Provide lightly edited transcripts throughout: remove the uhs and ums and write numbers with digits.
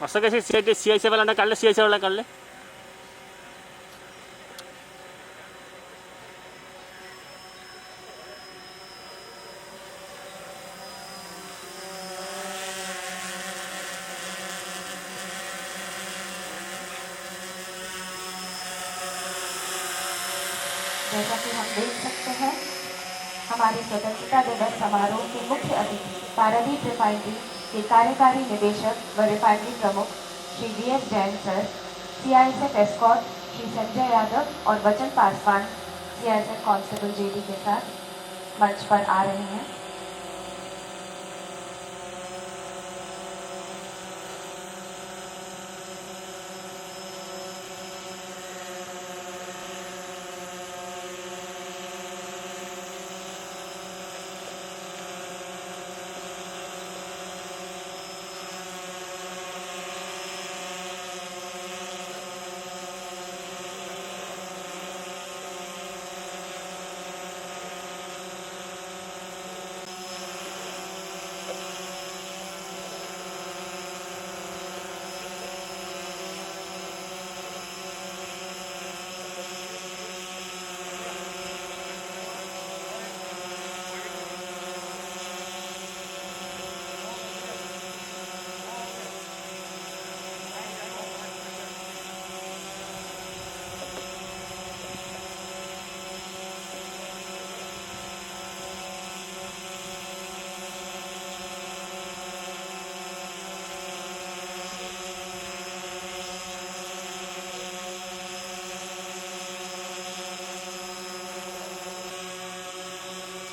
असं कसे CIC वाल्यांना काढलं, CIC वाला काढले. जैसा कि हम देख सकते हैं, हमारे स्वतंत्रता दिवस समारोह के मुख्य अतिथि पारादीप रिफाइनरी के कार्यकारी निदेशक व रिफाइनरी प्रमुख Shri VS Jain sir, CISF escort Shri Sanjay Yadav और वचन पासवान CISF कांस्टेबल JD के साथ मंच पर आ रहे हैं.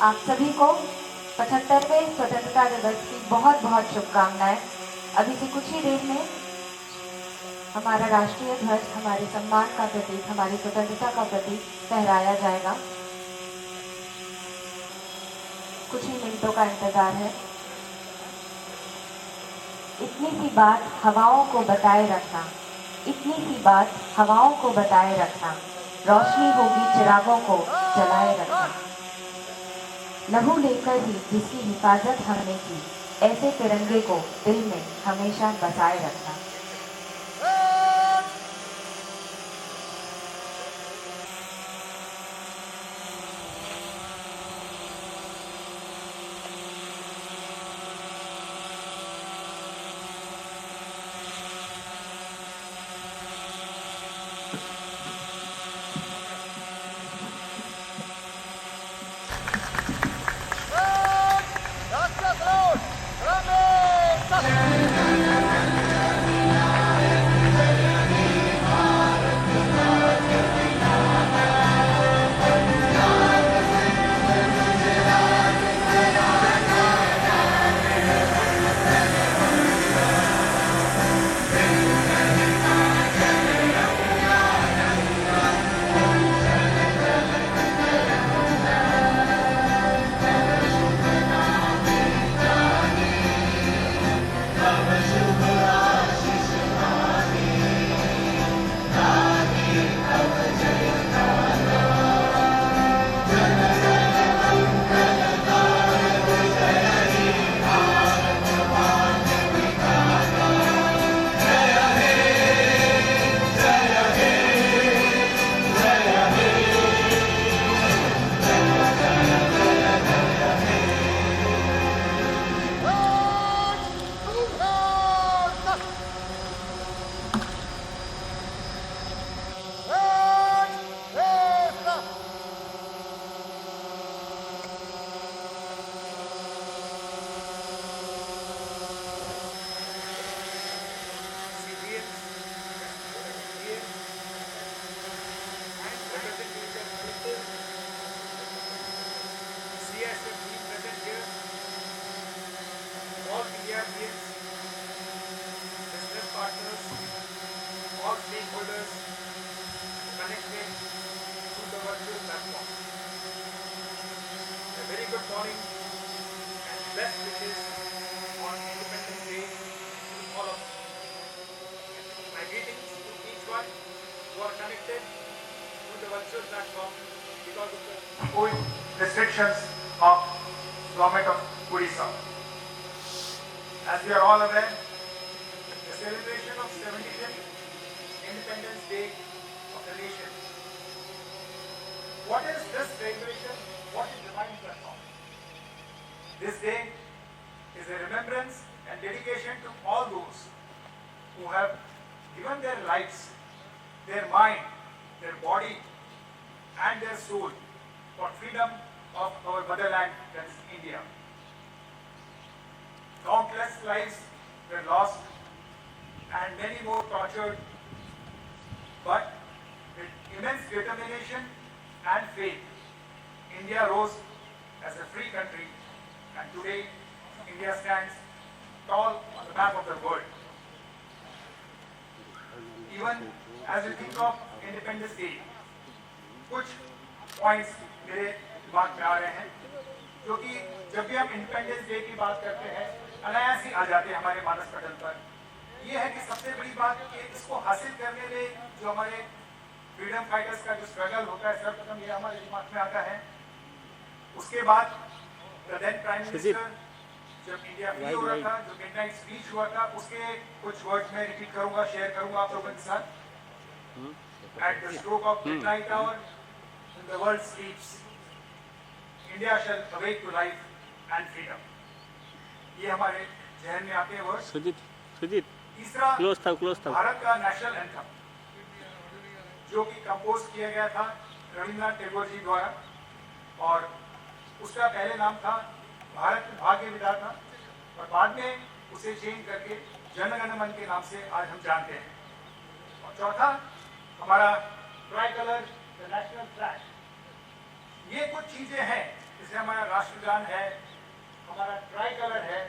आप सभी को 75वें स्वतंत्रता दिवस की बहुत बहुत शुभकामनाएं. अभी से कुछ ही देर में हमारा राष्ट्रीय ध्वज हमारे सम्मान का प्रतीक, हमारी स्वतंत्रता का प्रतीक फहराया जाएगा. कुछ ही मिनटों का इंतजार है. इतनी सी बात हवाओं को बताए रखना, इतनी सी बात हवाओं को बताए रखना, रोशनी होगी चिरागों को जलाए रखना. लहू लेकर ही जिसकी हिफाजत हमने की, ऐसे तिरंगे को दिल में हमेशा बसाए रखना. stakeholders connected to the virtual platform. A very good morning and best wishes on Independence Day to all of you. My greetings to each one who are connected to the virtual platform because of the COVID restrictions of government of Odisha. As we are all aware, the celebration day of the nation. What is this celebration? What it reminds us of? This day is a remembrance and dedication to all those who have given their lives, their mind, their body, and their soul for freedom of our motherland, that is India. Countless lives were lost and many more tortured, but with immense determination and faith, India rose as a free country, and today India stands tall on the map of the world. Even as we think of Independence Day, कुछ points मेरे दिमाग में आ रहे हैं, जो कि जब भी हम इंडिपेंडेंस डे की बात करते हैं अनायास ही आ जाते हैं हमारे मानस पटल पर। ये है कि सबसे बड़ी बात कि इसको हासिल करने में जो हमारे फ्रीडम फाइटर्स का जो स्ट्रगल होता है, सर्वप्रथम ये हमारे दिमाग में आता है। उसके बाद द देन प्राइम मिनिस्टर जब इंडिया फ्री हो रहा था, जो मिडनाइट स्पीच हुआ था, उसके कुछ वर्ड्स में रिपीट करूंगा, शेयर करूंगा आप लोगों के साथ। At the stroke of midnight hour, when the world sleeps, India shall awake to life and freedom. ये हमारे जहन में आते हैं वर्ड्स। सुजीत तीसरा क्लोज था भारत का नेशनल एंथम, जो कि कंपोज किया गया था रविन्द्रनाथ टैगोर जी द्वारा, और उसका पहले नाम था भारत भाग्य विधाता, और बाद में उसे चेंज करके जन गण मन के नाम से आज हम जानते हैं। और चौथा हमारा ट्राई कलर नेशनल फ्लैग। ये कुछ चीजें हैं, जैसे हमारा राष्ट्रगान है, हमारा ट्राई कलर है,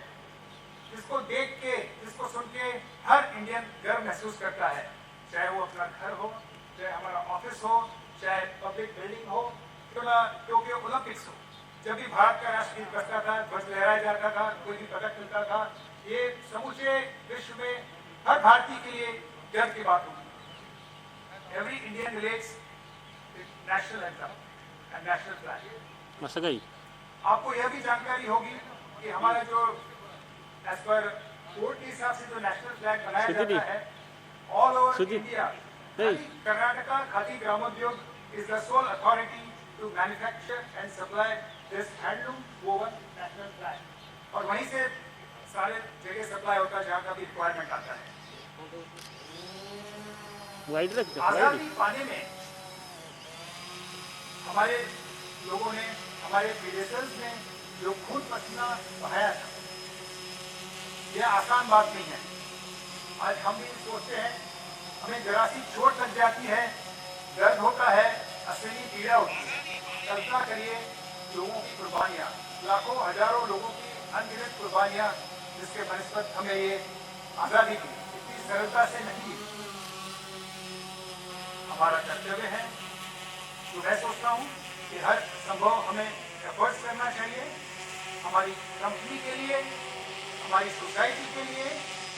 जिसको देख के, जिसको सुन के हर इंडियन गर्व महसूस करता है, चाहे वो अपना घर हो, चाहे हमारा ऑफिस हो, चाहे पब्लिक बिल्डिंग हो, क्यों ना टोक्यो ओलंपिक्स हो। जब भी भारत का राष्ट्रगीत बजता था, ध्वज लहराया जाता था, कोई भी पदक मिलता था, ये समूचे विश्व में हर भारतीय के लिए गर्व की बात होगी। Every Indian relates with national anthem and national flag. मसगई आपको यह भी जानकारी होगी कि हमारा जो एज पर कोर्ट के हिसाब से जो नेशनल फ्लैग बनाया जाता है all over India, Karnataka Khadi Gramodyog is the sole authority to manufacture and supply this handloom woven national flag, और वहीं से सारे जगह सप्लाई होता है जहाँ का भी रिक्वायरमेंट आता है। आजादी पाने में हमारे लोगों ने, हमारे प्रीडेसर्स ने जो खून पसीना बहाया था, यह आसान बात नहीं है। आज हम भी सोचते हैं, हमें जरा सी चोट लग जाती है, दर्द होता है, असली पीड़ा होती है। कल्पना करिए लोगों की कुर्बानियां, लाखों हजारों लोगों की अनगिनत कुर्बानियां, जिसके बनस्पत हमें ये आजादी की इतनी सरलता से नहीं। हमारा कर्तव्य है, तो मैं सोचता हूँ कि हर संभव हमें एफर्ट्स करना चाहिए हमारी कंपनी के लिए, हमारी सोसाइटी के लिए,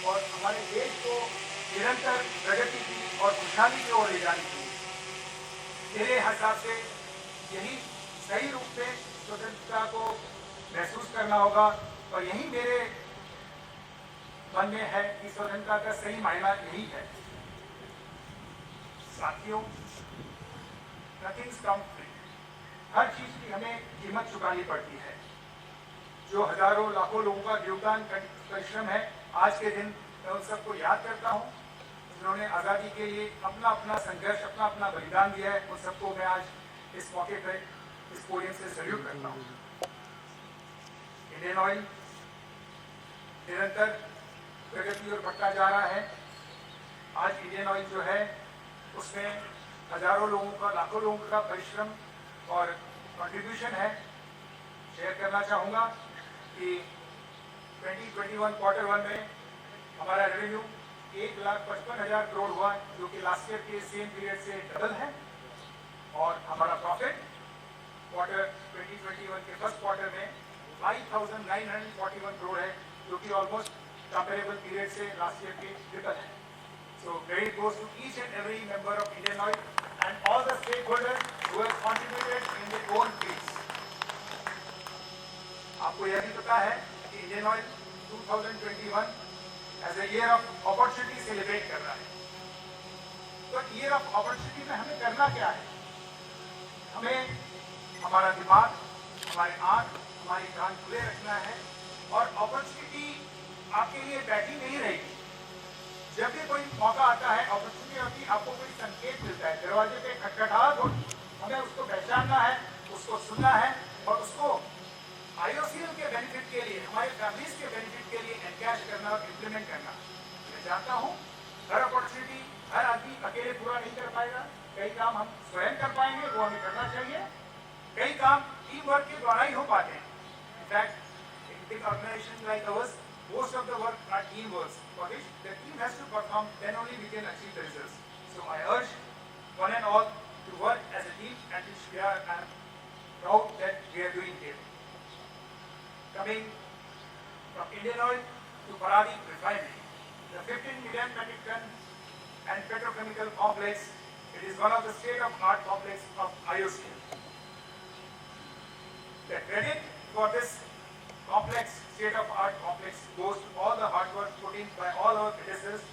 और हमारे देश को निरंतर प्रगति की और खुशहाली की ओर ले जाने के लिए। मेरे हिसाब से यही सही रूप से स्वतंत्रता को महसूस करना होगा, और यही मेरे मन में है कि स्वतंत्रता का सही मायना यही है। साथियों, नथिंग्स कम फ्री, हर चीज की हमें कीमत चुकानी पड़ती है। जो हजारों लाखों लोगों का योगदान परिश्रम है, आज के दिन मैं उन सबको याद करता हूँ जिन्होंने आज़ादी के लिए अपना अपना संघर्ष, अपना अपना बलिदान दिया है। उन सबको मैं आज इस मौके पर इस पोडियम से सल्यूट करता हूँ। इंडियन ऑयल निरंतर प्रगति और बढ़ता जा रहा है। आज इंडियन ऑयल जो है उसमें हजारों लोगों का, लाखों लोगों का परिश्रम और कंट्रीब्यूशन है। शेयर करना चाहूँगा कि 2021 क्वार्टर 1 में हमारा रेवेन्यू 1,55,000 करोड़ हुआ, जो कि लास्ट ईयर के सेम पीरियड से डबल है, और हमारा प्रॉफिट क्वार्टर 2021 के फर्स्ट क्वार्टर में 5,941 करोड़ है, जो कि ऑलमोस्ट कंपेरेबल पीरियड से लास्ट ईयर के ट्रिपल है। So credit goes to each and every member of Indian Oil and all the stakeholders who have contributed in their own ways. आपको यह भी पता है कि Indian Oil 2021 as a year of opportunity celebrate कर रहा है। तो ईयर ऑफ अपॉर्चुनिटी में हमें करना क्या है? हमें हमारा दिमाग, हमारे आंख, हमारी कान खुले रखना है और अपॉर्चुनिटी आपके लिए बैठी नहीं रहेगी। जब भी कोई मौका आता है, अपॉर्चुनिटी होती है, आपको कोई संकेत मिलता है, दरवाजे पे खटखटाहट हो, हमें उसको पहचानना है, उसको सुनना है और उसको IOCL के बेनिफिट के लिए, हमारे फैमिलीज के बेनिफिट के लिए एनकैश करना और इम्प्लीमेंट करना। मैं जानता हूँ हर अपॉर्चुनिटी हर आदमी अकेले पूरा नहीं कर पाएगा। कई काम हम स्वयं कर पाएंगे, वो हमें करना चाहिए। कई काम टीम वर्क के द्वारा ही हो पाते हैं। In fact in big organizations like ours, most of the work are team works, for which the team has to perform, then only we can achieve the results. So I urge one and all to work as a team, and which we are proud that we are doing here. Coming from Indian Oil to Paradip Refinery, the 15 million metric ton and petrochemical complex, it is one of the state-of-art complex of IOCL. The credit for this complex, state-of-art complex goes to all the hard work put in by all our predecessors,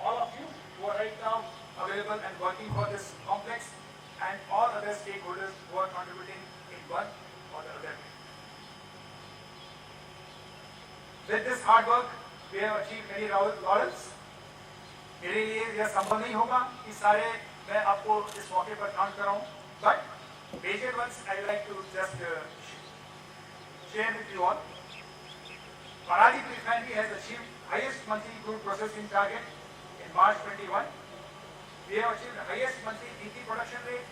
all of you who are right now available and working for this complex, and all other stakeholders who are contributing in one or the other way. With this hard work, we have achieved many laurels. मेरे लिए यह संभव नहीं होगा कि सारे मैं आपको इस मौके पर count कराऊं, but major ones I would like to just share with you all. Paradip Refinery has achieved highest monthly crude processing target in March 21. We have achieved the highest monthly DP production rate.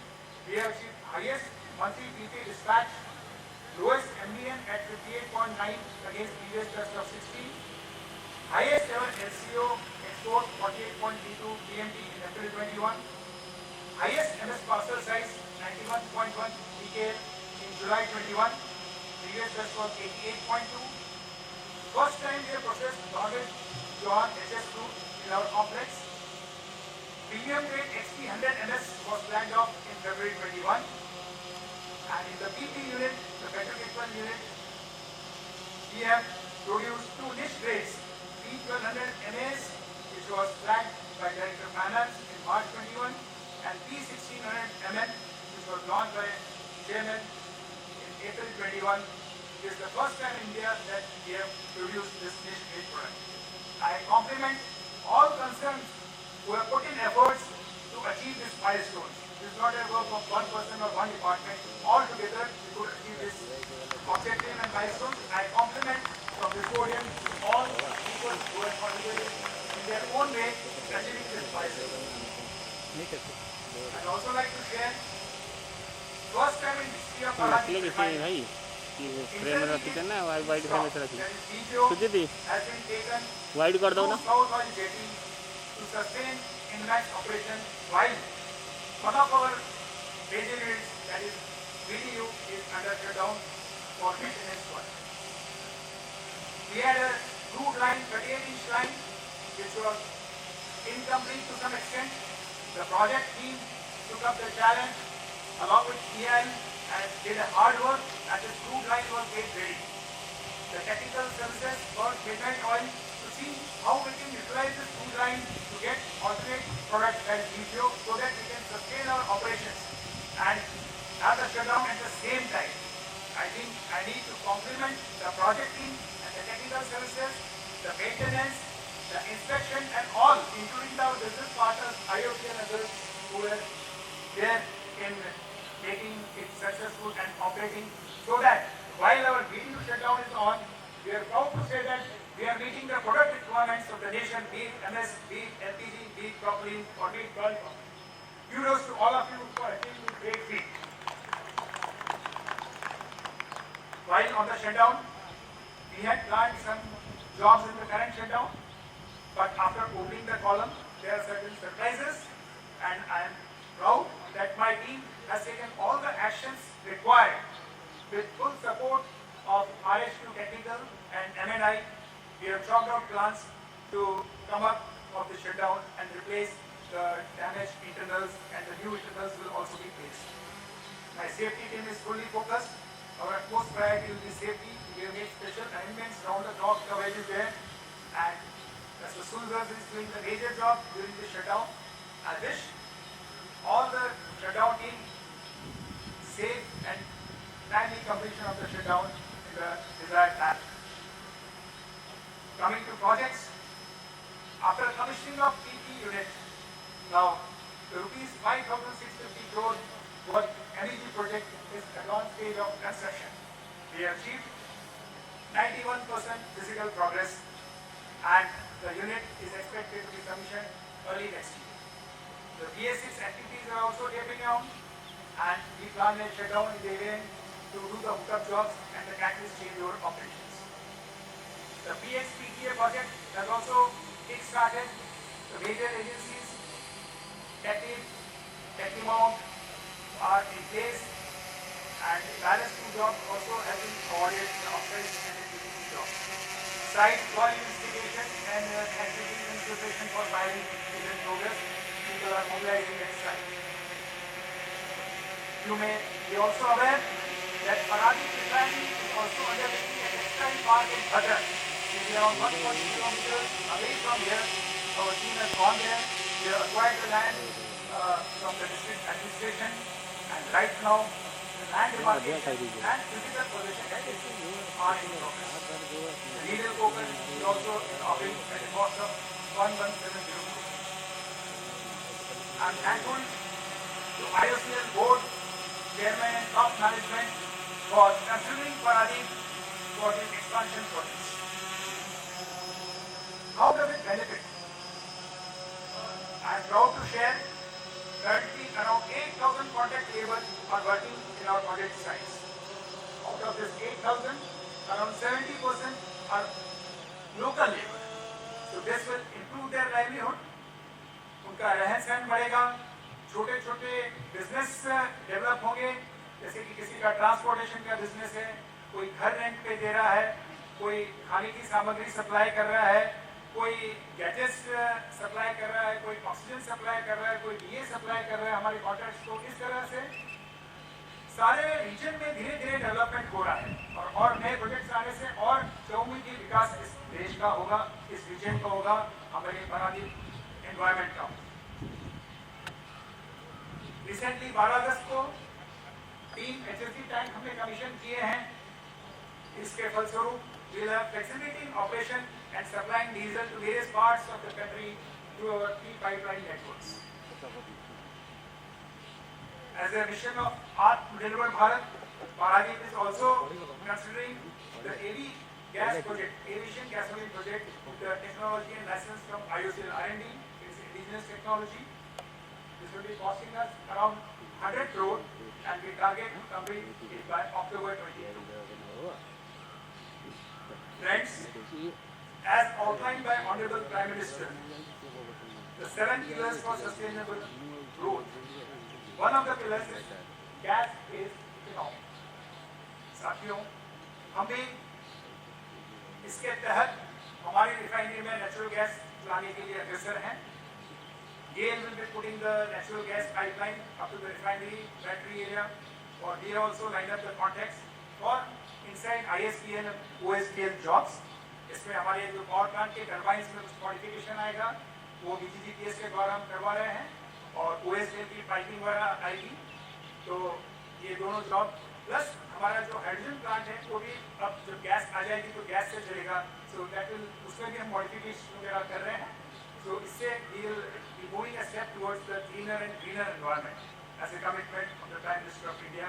We have achieved highest monthly DP dispatch, lowest MDN at 58.9 against previous test of 60. Highest ever LCO export 48.32 TMT in April 21. Highest MS parcel size 91.1 TKL in July 21. Previous test was 88.2. First time we have processed Norwich John HS2 in our complex. Premium grade XP 100 MS was planned off in February 21. And in the PP unit, the petrochemical unit, we have produced two niche grades, P1200 MS, which was flagged by Director Finance in March 21, and P1600 MN, which was launched by Chairman in April 21. It is the first time in India that we have produced this niche grade product. I compliment all concerned who have put in efforts to achieve this milestone. This is not a work of one person or one department. All together we could achieve this objective and milestone. I compliment from this podium all people who have contributed in their own way to achieving this milestone. I'd also like to share first time in history of नकली Paradip कैसे है भाई कि वो frame में रखी करना white frame में रखी Sujit has been taken white कर दो ना South Oil Jetty to sustain INMAX operation while one of our major units, that is VDU, is under shutdown for maintenance work. We had a crude line, 38-inch line, which was incomplete to some extent. The project team took up the challenge along with EIL and did a hard work, and the crude line was made ready. The technical services worked midnight oil to see how we can utilize this crude line to get alternate products like VGO so that we can sustain our operations and have the shutdown at the same time. I think I need to compliment the project team and the technical services, the maintenance, the inspection and all, including our business partners, IOC and others who were there in making it successful and operating so that while our VDU shutdown is on, we are proud to say that we are meeting the product requirements of the nation, be it MS, be it LPG, be it propylene, or be it polypropylene. Kudos to all of you for achieving this great feat. While on the shutdown, we had planned some jobs in the current shutdown, but after opening the column, there are certain surprises, and I am proud that my team has taken all the actions required with full support of RHQ Technical and MNI. We have chalked out plans to come up of the shutdown and replace the damaged internals, and the new internals will also be placed. My safety team is fully focused. Our utmost priority will be safety. We have made special arrangements round the clock coverage is there, and Mr. Sulzers is doing the major job during the shutdown, I wish all the shutdown team safe and timely completion of the shutdown in the desired manner. Coming to projects, after commissioning of PP unit, now the rupees 5,650 crore worth MEG project is advanced stage of construction. We achieved 91% physical progress and the unit is expected to be commissioned early next year. The BS6 activities are also tapering down and we plan a shutdown in the event to do the hookup jobs and the catalyst changeover operations. The PXPTA project has also kick-started. The major agencies, TECNIT, TECNIMONT are in place and the balance 2 jobs also have been awarded the operation and execution jobs. Site soil investigation and activities in preparation for filing is in progress. People are mobilizing at site. You may be also aware that Paradip Refinery is also undertaking a textile park in Bhadrak. It is around 140 kilometers away from here. Our team has gone there. We have acquired the land from the district administration and right now the land demarcation and physical possession are in progress. The legal token is also in offering at a cost of 1170 crore. I am thankful to IOCL board, chairman and top management for considering Paradip for the expansion projects. How does it benefit? I am proud to share currently around 8,000 contract laborers are working in our project sites. Out of this 8,000, around 70% are local labor. So this will improve their livelihood. उनका रहन सहन बढ़ेगा, छोटे छोटे business develop होंगे, जैसे कि किसी का ट्रांसपोर्टेशन का बिजनेस है, कोई घर रेंट पे दे रहा है, कोई खाने की सामग्री सप्लाई कर रहा है, कोई गैजेट्स सप्लाई कर रहा है, कोई ऑक्सीजन सप्लाई कर रहा है, कोई डीए सप्लाई कर रहा है हमारे कॉन्ट्रैक्ट्स को। इस तरह से सारे रीजन में धीरे धीरे डेवलपमेंट हो रहा है और नए प्रोजेक्ट्स आने से और चौमुखी विकास इस देश का होगा, इस रीजन का होगा, हमारे पारादीप एनवायरमेंट का। रिसेंटली 12 अगस्त को 3 HSD टैंक हमने कमीशन किए हैं। इसके फलस्वरूप we will have flexibility in operation and supplying diesel to various parts of the country through our 3 pipeline networks. As a mission of Atmanirbhar Bharat, Paradip is also considering the AV gas project, aviation gasoline project, with the technology and license from IOCL R&D. It is indigenous technology. This will be costing us around 100 crore and we target to complete it by October 2022. Friends, as outlined by Honorable Prime Minister, the 7 pillars for sustainable growth. One of the pillars is gas-based economy. साथियों, हम भी इसके तहत हमारी refinery में natural gas लाने के लिए अग्रसर हैं। GAIL will be putting the natural gas pipeline up to the refinery battery area, or we have also lined up the contacts for inside ISPL and OSPL jobs. इसमें हमारे जो power plant के turbines में कुछ modification आएगा, वो BGGPS के द्वारा हम करवा रहे हैं और OSPL की पाइपिंग वगैरह आएगी। तो ये दोनों जॉब प्लस हमारा जो हाइड्रोजन प्लांट है वो भी अब जब गैस आ जाएगी तो गैस से चलेगा। सो दैट विल, उसमें भी हम मॉडिफिकेशन वगैरह कर रहे हैं। So इससे we will be moving a step towards the cleaner and greener environment as a commitment of the Prime Minister of India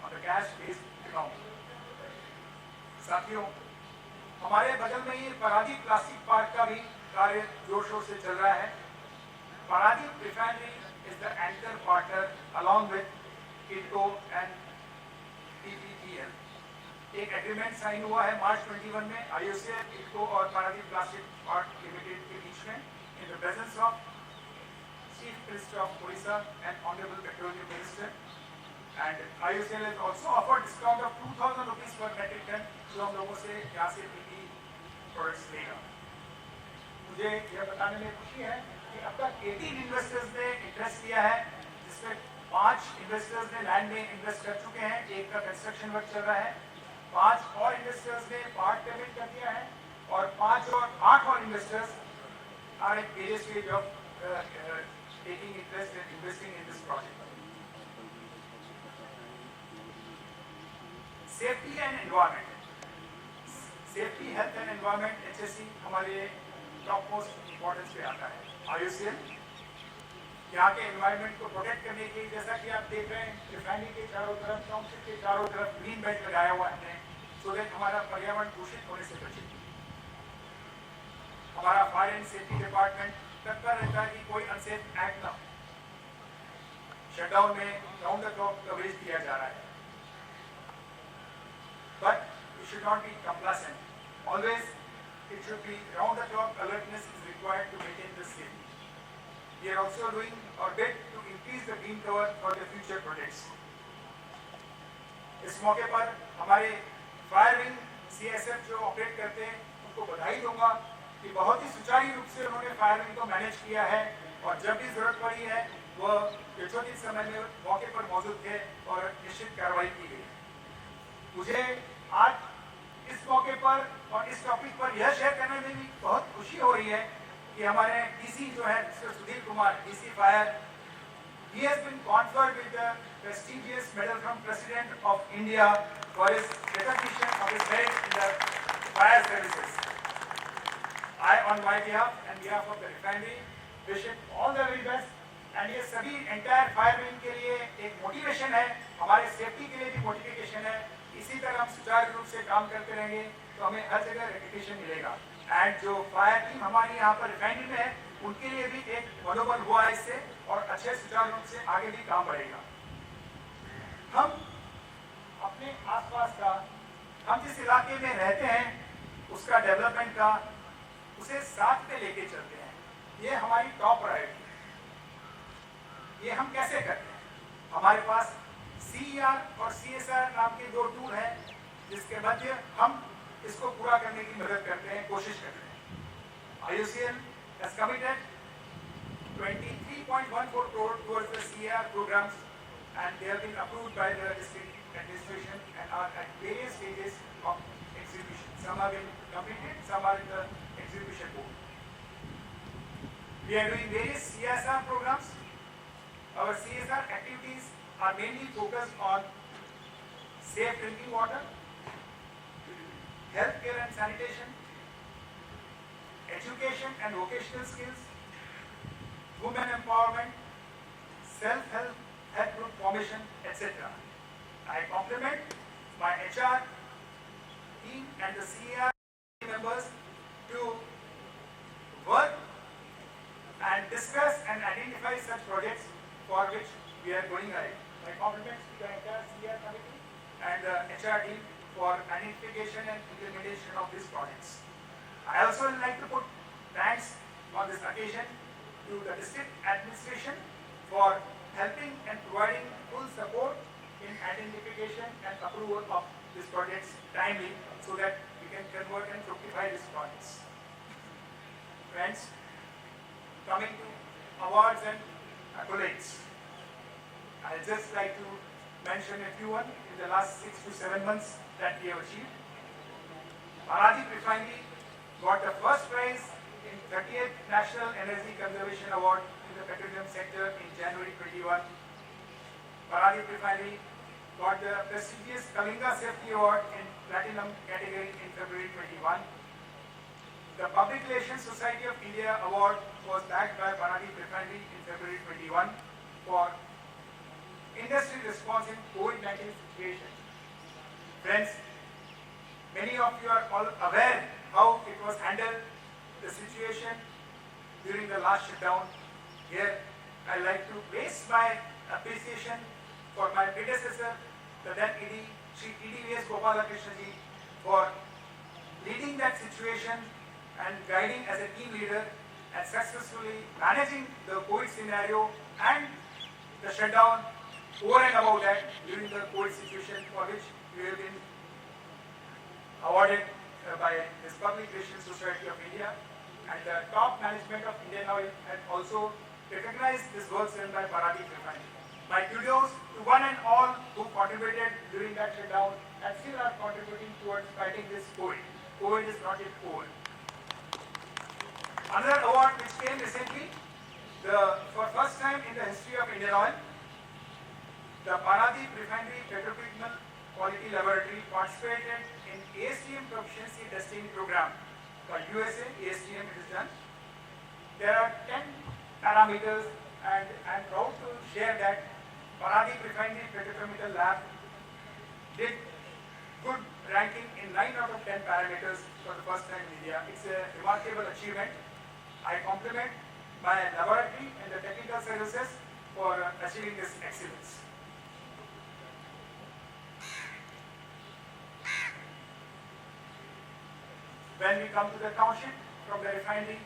on the gas-based economy. साथियों, हमारे बगल में ही पारादीप प्लास्टिक पार्क का भी कार्य जोर शोर से चल रहा है। Paradip refinery is the anchor partner along with KIDCO and PPPL. एक एग्रीमेंट साइन हुआ है मार्च 21 में IOCL, KIDCO और पारादीप प्लास्टिक पार्क लिमिटेड के बीच में in the presence of Chief Minister of Odisha and Honorable Petroleum Minister, and IOCL has also offered discount of 2,000 rupees per metric ton जो हम लोगों से यहाँ से PP प्रोडक्ट्स लेगा। मुझे यह बताने में खुशी है कि अब तक 18 इन्वेस्टर्स ने इंटरेस्ट लिया है, जिसमें 5 इन्वेस्टर्स ने लैंड में इन्वेस्ट कर चुके हैं, एक का कंस्ट्रक्शन वर्क चल रहा है, 5 और इन्वेस्टर्स ने पार्ट पेमेंट कर दिया है और 8 और investors are at various stage of taking interest and investing in this project. Safety and environment. Safety, health and environment HSE हमारे टॉप मोस्ट इम्पोर्टेंस पे आता है. IOCL यहाँ के एनवायरनमेंट को प्रोटेक्ट करने के लिए, जैसा कि आप देख रहे हैं, रिफाइनरी के चारों तरफ, टाउनशिप के चारों तरफ ग्रीन बेल्ट लगाया हुआ है, सो दैट हमारा पर्यावरण दूषित होने से बचे. हमारा फायर एंड सेफ्टी डिपार्टमेंट तत्पर रहता है कि कोई अनसेफ एक्ट ना हो. शटडाउन में राउंड द क्लॉक कवरेज दिया जा रहा है, but it should not be complacent. Always it should be round the clock alertness is required to maintain the safety. We are also doing our bit to increase the green cover for the future projects. इस मौके पर हमारे fire wing CSF जो operate करते हैं उनको बधाई दूंगा कि बहुत ही सुचारू रूप से उन्होंने फायर विंग को मैनेज किया है, और जब भी जरूरत पड़ी है वह यथोचित समय में मौके पर मौजूद थे और निश्चित कार्रवाई की गई. मुझे आज इस मौके पर और इस टॉपिक पर यह शेयर करने में भी बहुत खुशी हो रही है कि हमारे डीसी जो है mister Sudhir Kumar, DC fire, he has been conferred with the prestigious medal from President of India for his recognition of his merit in the fire services. I, on my behalf and behalf of the refinery, wish him all the very best. And ये सभी entire fire wing के लिए एक motivation है, हमारे safety के लिए भी मोटिवेशन है. इसी तरह हम सुचारू रूप से काम करते रहेंगे तो हमें हर जगह रेपुटेशन मिलेगा. एंड जो फायर टीम हमारी यहाँ पर रिफाइनरी में है उनके लिए भी एक मनोबल हुआ है इससे, और अच्छे सुचारू रूप से आगे भी काम बढ़ेगा. हम अपने आसपास का, हम जिस इलाके में रहते हैं उसका डेवलपमेंट का, उसे साथ में लेके चलते हैं. ये हमारी टॉप प्रायोरिटी. ये हम कैसे करते हैं? हमारे पास CER और CSR नाम के दो टूल हैं जिसके मध्य हम इसको पूरा करने की मदद करते हैं, कोशिश करते हैं. IOCL has committed 23.14 crore towards the CER programs, and they have been approved by the district administration and are at various stages of execution. Some have been completed, some are in the execution mode. We are doing various CSR programs. Our CSR activities are mainly focused on safe drinking water, healthcare and sanitation, education and vocational skills, women empowerment, self-help, health group formation, etc. I compliment my HR team and the CER members to work and discuss and identify such projects for which we are going ahead. My compliments to the entire CER committee and the HR team for identification and implementation of these projects. I also would like to put thanks on this occasion to the district administration for helping and providing full support in identification and approval of these projects timely, so that we can convert and fructify these projects. Friends, coming to awards and accolades, I'd just like to mention a few one in the last 6 to 7 months that we have achieved. Paradip Refinery got the first prize in 30th National Energy Conservation Award in the petroleum sector in January 21. Paradip Refinery got the prestigious Kalinga Safety Award in Platinum category in February 21. The Public Relations Society of India Award was backed by Paradip Refinery in February 21 for industry response in COVID-19 situation. Friends, many of you are all aware how it was handled, the situation during the last shutdown. Here, I like to place my appreciation for my predecessor, the then ED, Shri EDVS Gopalakrishna ji, for leading that situation and guiding as a team leader and successfully managing the COVID scenario and the shutdown over and above that during the COVID situation, for which we have been awarded by this Public Relations Society of India, and the top management of Indian Oil had also recognized this work done by Paradip Refinery. My kudos to one and all who contributed during that shutdown and still are contributing towards fighting this COVID. COVID is not yet over. Another award which came recently For first time in the history of Indian Oil, the Paradip Refinery Petrochemical Quality Laboratory participated in ASTM Proficiency Testing Program called USA ASTM. It is done. There are 10 parameters, and I am proud to share that Paradip Refinery Petrochemical Lab did good ranking in 9 out of 10 parameters for the first time in India. It's a remarkable achievement. I compliment my laboratory and the technical services for achieving this excellence. When we come to the township from the refinery,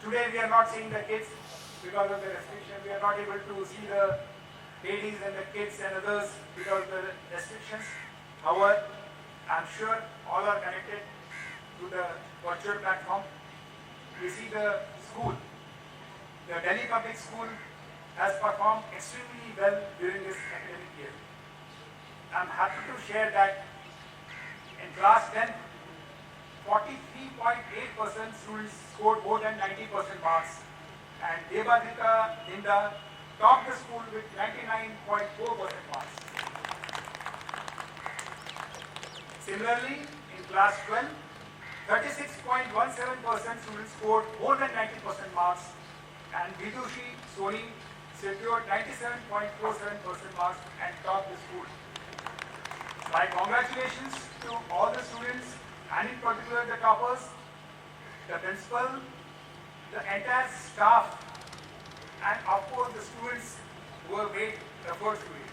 today we are not seeing the kids because of the restriction. We are not able to see the ladies and the kids and others because of the restrictions. However, I am sure all are connected to the virtual platform. We see the school. The Delhi Public School has performed extremely well during this academic year. I am happy to share that in class 10, 43.8% students scored more than 90% marks, and Devadika Dinda topped the school with 99.4% marks. Similarly, in class 12, 36.17% students scored more than 90% marks, and Vidushi Soni secured 97.47% marks and topped the school. My congratulations to all the students, and in particular the toppers, the principal, the entire staff, and of course the students who have made efforts to it.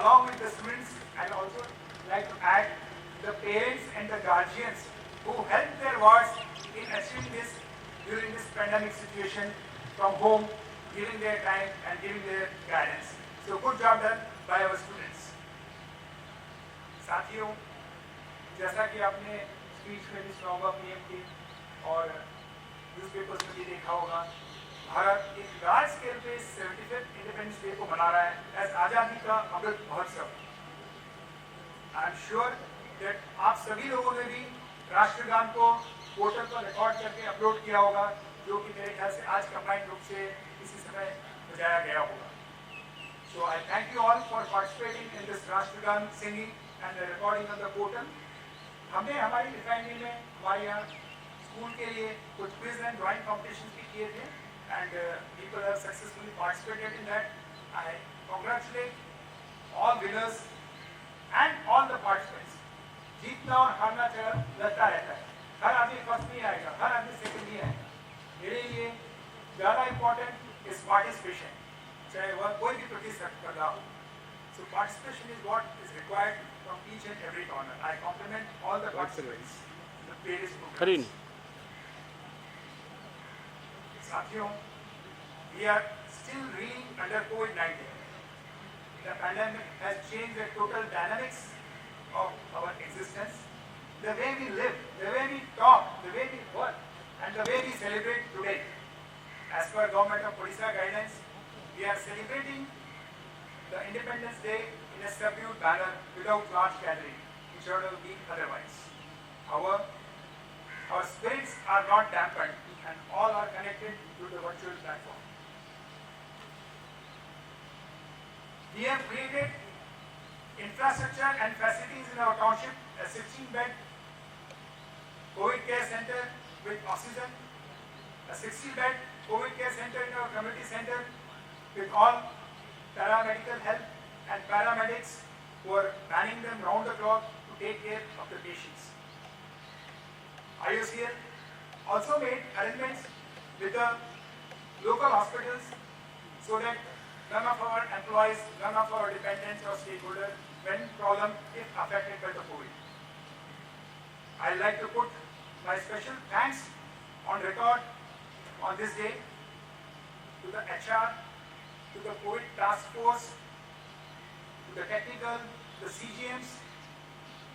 Along with the students, I would also like to add the parents and the guardians who helped their wards in achieving this during this pandemic situation from home, giving their time and giving their guidance. So good job done by our students. साथियों, जैसा कि आपने speech में भी सुना होगा PM की और न्यूज़पेपर्स में भी देखा होगा, भारत एक लार्ज स्केल पे 75th इंडिपेंडेंस डे को मना रहा है एज आज़ादी का Amrit Mahotsav. I am sure that आप सभी लोगों ने भी राष्ट्रगान को पोर्टल पर रिकॉर्ड करके अपलोड किया होगा, जो कि मेरे ख्याल से आज कंबाइंड रूप से इसी समय बजाया गया होगा। So I thank you all for participating in this Rashtragan singing and the recording on the portal. हमने हमारी रिफाइनरी में हमारे यहाँ स्कूल के लिए कुछ क्विज एंड ड्राइंग कॉम्पिटिशन भी किए थे, and people have successfully participated in that. I congratulate all winners and all the participants. जीतना और हारना लगता रहता है, हर आदमी फर्स्ट नहीं आएगा, हर आदमी सेकंड नहीं आएगा। मेरे लिए ज़्यादा इम्पोर्टेंट इज पार्टिसिपेशन, चाहे वह कोई भी प्रतिस्पर्धा हो। So participation is what is required from each and every corner. I compliment all the participants in the various programs. साथियों, we are still reeling under COVID-19. The pandemic has changed the total dynamics of our existence. The way we live, the way we talk, the way we work, and the way we celebrate today. As per Government of Odisha guidance, we are celebrating the Independence Day in a subdued manner without large gathering, which would have been otherwise. However, our spirits are not dampened and all are connected to the virtual platform. We have created infrastructure and facilities in our township, a 16-bed COVID care center with oxygen, a 60-bed COVID care center in our community center with all paramedical help and paramedics who are manning them round the clock to take care of the patients. IOCL also made arrangements with the local hospitals so that none of our employees, none of our dependents or stakeholders when problem if affected by the COVID. I'd like to put my special thanks on record on this day to the HR, to the COVID task force, to the technical, the CGMs.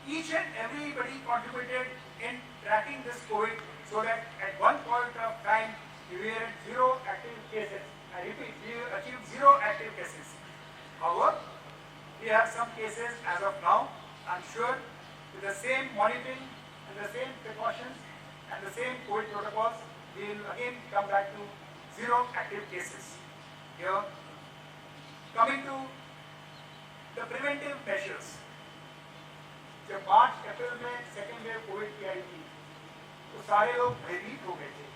Each and everybody contributed in tracking this COVID so that at one point of time we were at 0 active cases. I repeat, we achieved 0 active cases. However, we have some cases as of now. I'm sure with the same monitoring and the same precautions and the same COVID protocols, we we will again come back to 0 active cases. Here, coming to the preventive measures. जब मार्च अप्रैल में second wave Covid की आई थी तो सारे लोग भयभीत हो गए थे,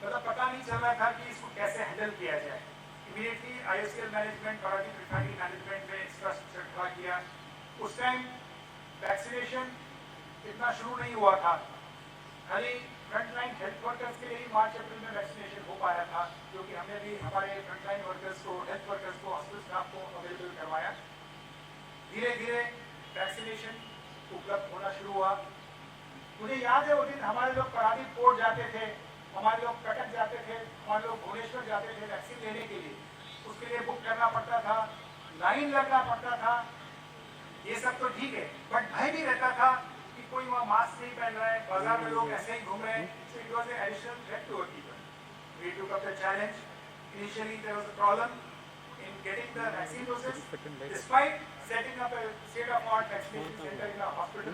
मतलब पता नहीं चल रहा था कि इसको कैसे हैंडल किया जाए। Immediately IOCL management, Paradip refinery management ने इसका खड़ा किया। उस टाइम वैक्सीनेशन इतना शुरू नहीं हुआ था, खाली फ्रंटलाइन हेल्थ वर्कर्स के लिए ही मार्च अप्रैल में वैक्सीनेशन हो पाया था, क्योंकि हमने भी हमारे फ्रंटलाइन वर्कर्स को, हेल्थ वर्कर्स को, हॉस्पिटल स्टाफ को अवेलेबल करवाया। धीरे धीरे वैक्सीनेशन उपलब्ध होना शुरू हुआ। मुझे याद है वो दिन हमारे लोग पारादीप पोर्ट जाते थे, हमारे लोग कटक जाते थे, हमारे लोग भुवनेश्वर जाते थे वैक्सीन लेने के लिए। उसके लिए बुक करना पड़ता था, लाइन लगना पड़ता था। ये सब तो ठीक है, बट भय भी रहता था कि कोई वहाँ मास्क नहीं पहन रहा है, बाजार में लोग ऐसे ही घूम रहे हैं। So it was an additional threat to our people. We took up the challenge. Initially there was a problem in getting the vaccine doses, despite setting up a state-of-the-art vaccination center in our hospital.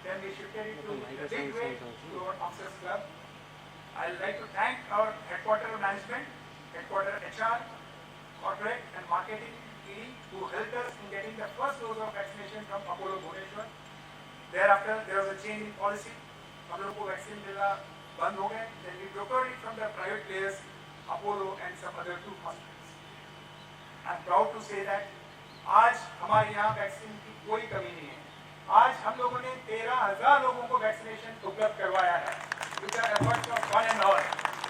Then we shifted it to a big way to our officers club. I'd like to thank our headquarter management, headquarter HR, corporate and marketing team who helped us in getting the first dose of vaccination from Apollo Bhubaneswar. Thereafter, there was a change in policy. हम लोगों को vaccine मिलना बंद हो गए. Then we procured it from the private players, Apollo and some other 2 hospitals. I'm proud to say that आज हमारे यहाँ वैक्सीन की कोई कमी नहीं है. आज हम लोगों ने 13,000 लोगों को वैक्सीनेशन उपलब्ध करवाया है. With the efforts of one and all,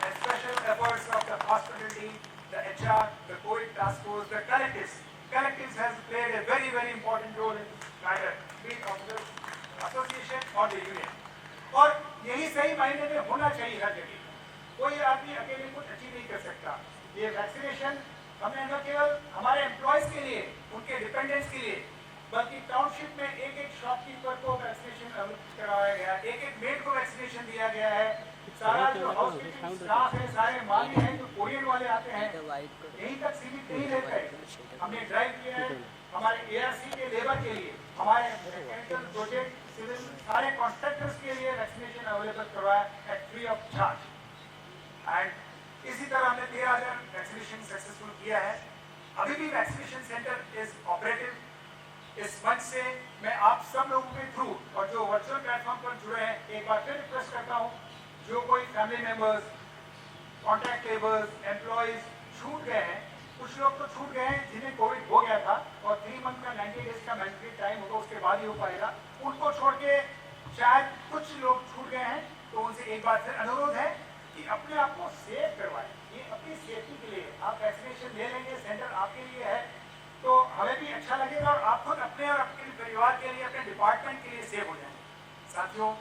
and special efforts of the hospital team, the HR, the COVID task force, the collectives. Collectives has played a very, very important role in this matter, be it of the association or the union. और यही सही मायने में होना चाहिए हर जगह. कोई आदमी अकेले कुछ अचीव नहीं कर सकता. ये वैक्सीनेशन हमने न केवल हमारे एम्प्लॉयज के लिए, उनके डिपेंडेंट्स के लिए, बल्कि टाउनशिप में एक शॉपकीपर को वैक्सीनेशन करवाया गया, एक मेड को वैक्सीनेशन दिया गया है. सारा जो हाउसकीपिंग स्टाफ है, सारे माली हैं जो कोरियर वाले आते हैं, यहीं तक सीमित नहीं रहता है. हमने ड्राइव किया है हमारे ARC के लेबर के लिए, हमारे मैकेनिकल प्रोजेक्ट, सिविल, सारे कॉन्ट्रैक्टर्स के लिए वैक्सीनेशन अवेलेबल करवाया at free of charge. And इसी तरह हमने 13,000 वैक्सीनेशन सक्सेसफुल किया है. अभी भी वैक्सीनेशन सेंटर इज ऑपरेटिव. इस मंच से मैं आप सब लोगों के थ्रू और जो वर्चुअल प्लेटफॉर्म पर जुड़े हैं, एक बार फिर रिक्वेस्ट करता हूं, जो कोई family members, contract labours, employees छूट गए हैं, कुछ लोग तो छूट गए हैं जिन्हें कोविड हो गया था और 3 मंथ का 90 डेज का मैंडेटरी टाइम होगा, उसके बाद ही हो पाएगा. उनको छोड़ के शायद कुछ लोग छूट गए हैं, तो उनसे एक बार फिर अनुरोध है कि अपने आप को सेफ करवाएं. ये अपनी सेफ्टी के लिए आप वैक्सीनेशन ले लेंगे, सेंटर आपके लिए है, तो हमें भी अच्छा लगेगा और आप खुद अपने और अपने परिवार के लिए, अपने डिपार्टमेंट के लिए सेफ हो जाएंगे. साथियों,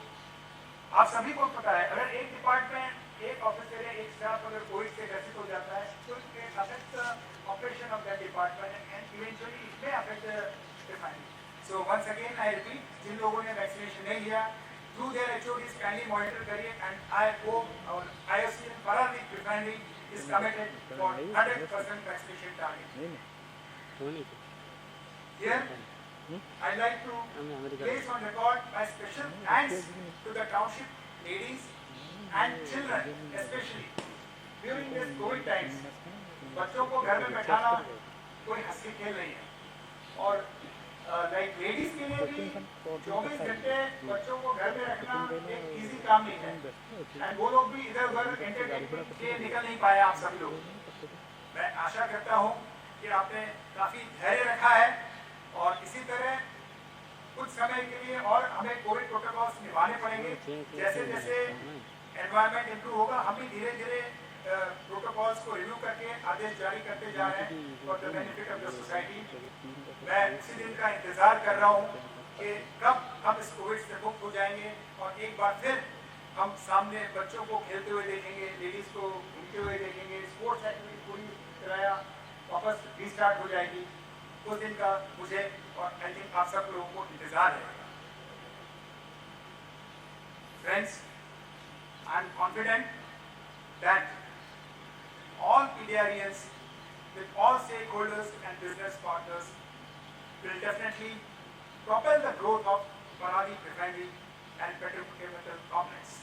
आप सभी को पता है, अगर एक डिपार्टमेंट, एक ऑफिसर या एक स्टाफ अगर कोविड से ग्रसित हो जाता है तो it can affect the operation of that department and eventually it may affect the refinery. So once again I repeat, जिन लोगों ने वैक्सीनेशन नहीं लिया, through their HODs kindly monitor करिए. एंड आई होप और IOCL Paradip Refinery is committed for 100% vaccination target. Here, I'd like to place on record my special thanks to the township ladies and children, especially during this COVID times. बच्चों को घर में बैठाना कोई हंसी खेल नहीं है, और लाइक लेडीज के लिए भी 24 घंटे बच्चों को घर में रखना एक इजी काम नहीं है. एंड वो लोग भी इधर उधर एंटरटेनमेंट के निकल नहीं पाए आप सभी लोग. मैं आशा करता हूँ कि आपने काफी धैर्य रखा है और इसी तरह कुछ समय के लिए और हमें कोविड प्रोटोकॉल्स निभाने पड़ेंगे. जैसे जैसे एनवायरनमेंट इंप्रूव होगा, हम भी धीरे धीरे प्रोटोकॉल्स को रिव्यू करके आदेश जारी करते जा रहे हैं for the benefit of the society. मैं इसी दिन का इंतजार कर रहा हूँ कि कब हम इस कोविड से मुक्त हो जाएंगे और एक बार फिर हम सामने बच्चों को खेलते हुए देखेंगे, लेडीज को घूमते हुए देखेंगे, स्पोर्ट्स एक्टिविटी पूरी तरह वापस रीस्टार्ट हो जाएगी. उस दिन का मुझे और आई थिंक आप सब लोगों को इंतजार है. Friends, I am confident that all PDRians with all stakeholders and business partners will definitely propel the growth of Paradip Refinery and Petrochemical Complex.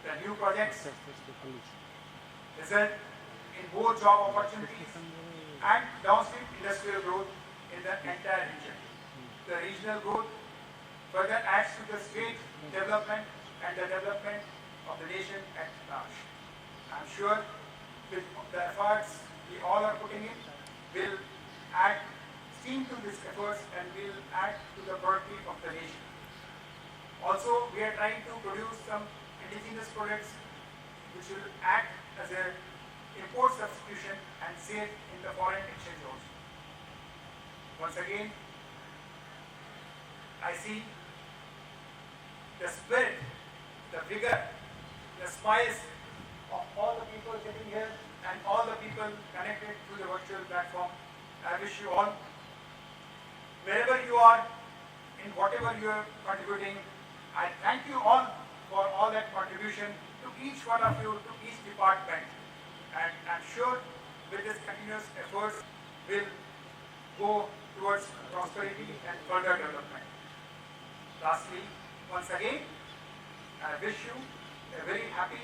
The new projects result in more job opportunities and downstream industrial growth in the entire region. The regional growth further adds to the state development and the development of the nation at large. I am sure with the efforts we all are putting in will add steam to these efforts and will add to the productivity of the nation. Also, we are trying to produce some indigenous products which will act as an import substitution and save in the foreign exchange also. Once again, I see the spirit, the vigor, the smiles of all the people sitting here and all the people connected to the virtual platform. I wish you all, wherever you are, in whatever you are contributing, I thank you all for all that contribution to each one of you, to each department. And I'm sure with this continuous efforts will go towards prosperity and further development. Lastly, once again, I wish you a very happy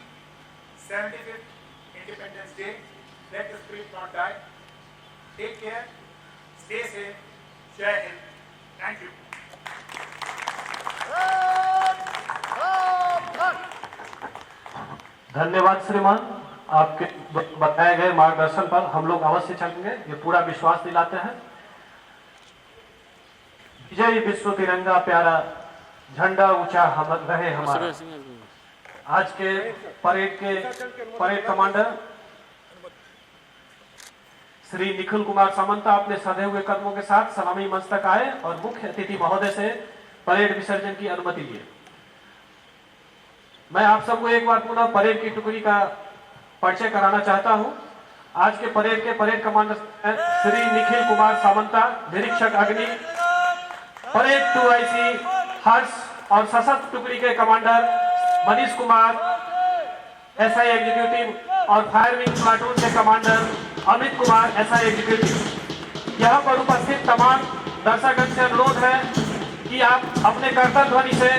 75th Independence Day. Let the spirit not die. Take care, stay safe, Jai Hind. Thank you. धन्यवाद श्रीमान, आपके बताए गए मार्गदर्शन पर हम लोग अवश्य चलेंगे, ये पूरा विश्वास दिलाते हैं। विजय विश्व तिरंगा प्यारा झंडा ऊंचा हम रहे हमारा। आज के परेड कमांडर श्री निखिल कुमार सामंता अपने सधे हुए कदमों के साथ सलामी मंच तक आए और मुख्य अतिथि महोदय से परेड विसर्जन की अनुमति लिए। मैं आप सबको एक बार पुनः परेड की टुकड़ी का परिचय कराना चाहता हूं। आज के परेड कमांडर श्री निखिल कुमार सामंता, निरीक्षक अग्नि, परेड 2IC हर्ष और सशस्त्र टुकड़ी के commander Manish Kumar, SI executive और फायर विंग प्लाटून के commander Amit Kumar, SI executive. यहाँ पर उपस्थित तमाम दर्शकगण से अनुरोध है कि आप अपने कर्तव्य ध्वनि से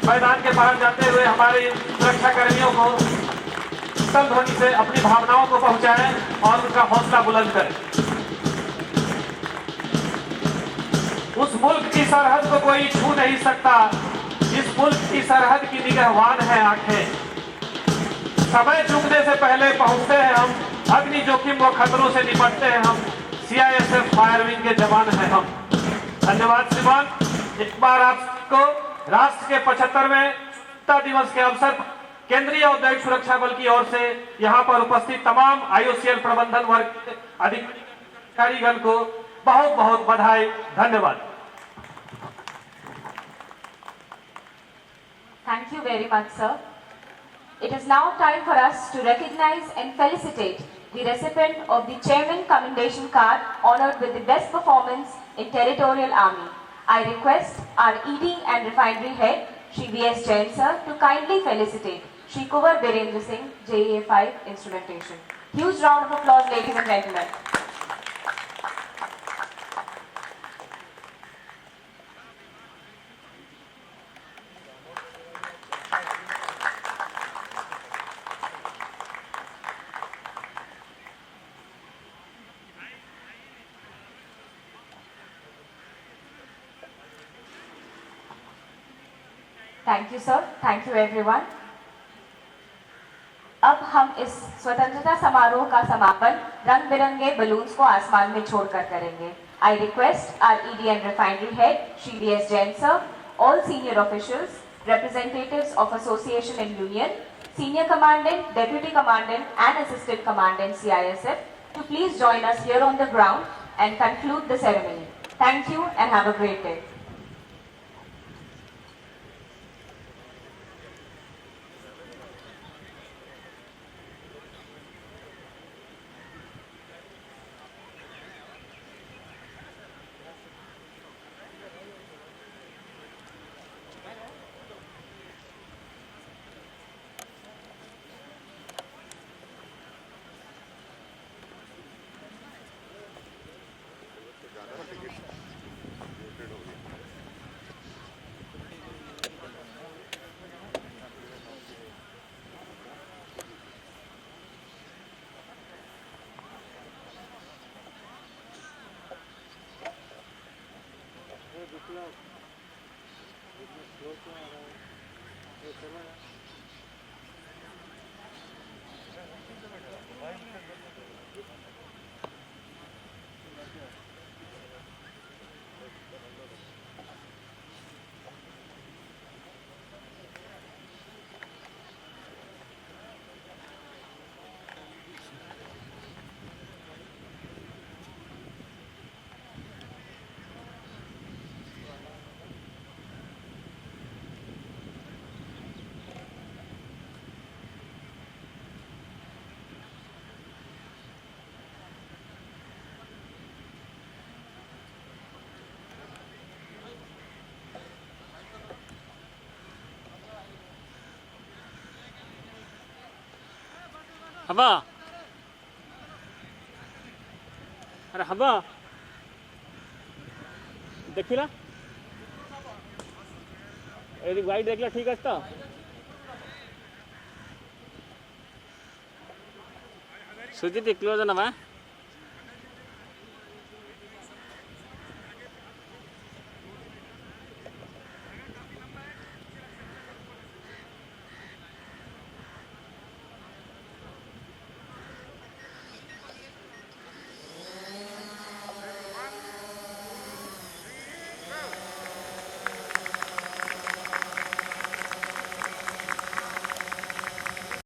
मैदान के बाहर जाते हुए हमारे सुरक्षा कर्मियों को स्थल ध्वनि से अपनी भावनाओं को पहुंचाएं और उनका हौसला बुलंद करें। उस मुल्क की सरहद को कोई छू नहीं सकता जिस मुल्क की सरहद की निगहबान है आंखें। समय चूकने से पहले पहुंचते हैं हम, अग्नि जोखिम व खतरों से निपटते हैं हम, CISF फायर विंग के जवान हैं हम। धन्यवाद श्रीमान। एक बार आपको राष्ट्र के 75वें स्वतंत्रता दिवस के अवसर पर केंद्रीय औद्योगिक सुरक्षा बल की ओर से यहाँ पर उपस्थित तमाम IOCL प्रबंधन वर्ग के अधिकारीगण को बहुत बहुत बधाई। धन्यवाद। Thank you very much, sir. It is now time for us to recognize and felicitate the recipient of the Chairman Commendation Card honored with the best performance in Territorial Army. I request our ED and Refinery Head, Shri V.S. Jain sir, to kindly felicitate Shri Kuwar Birendra Singh, JEA5 Instrumentation. Huge round of applause, ladies and gentlemen. Thank you, sir. Thank you, everyone. अब हम इस स्वतंत्रता समारोह का समापन रंग बिरंगे balloons को आसमान में छोड़कर करेंगे। I request our ED and Refinery Head, Shri V.S. Jain sir, all senior officials, representatives of association and union, senior commandant, deputy commandant and assistant commandant CISF to please join us here on the ground and conclude the ceremony. Thank you and have a great day. Ticket हो गया। हवा अरे हवा देखिला यदि white देखला ठीक है तो सुजित क्लोज ना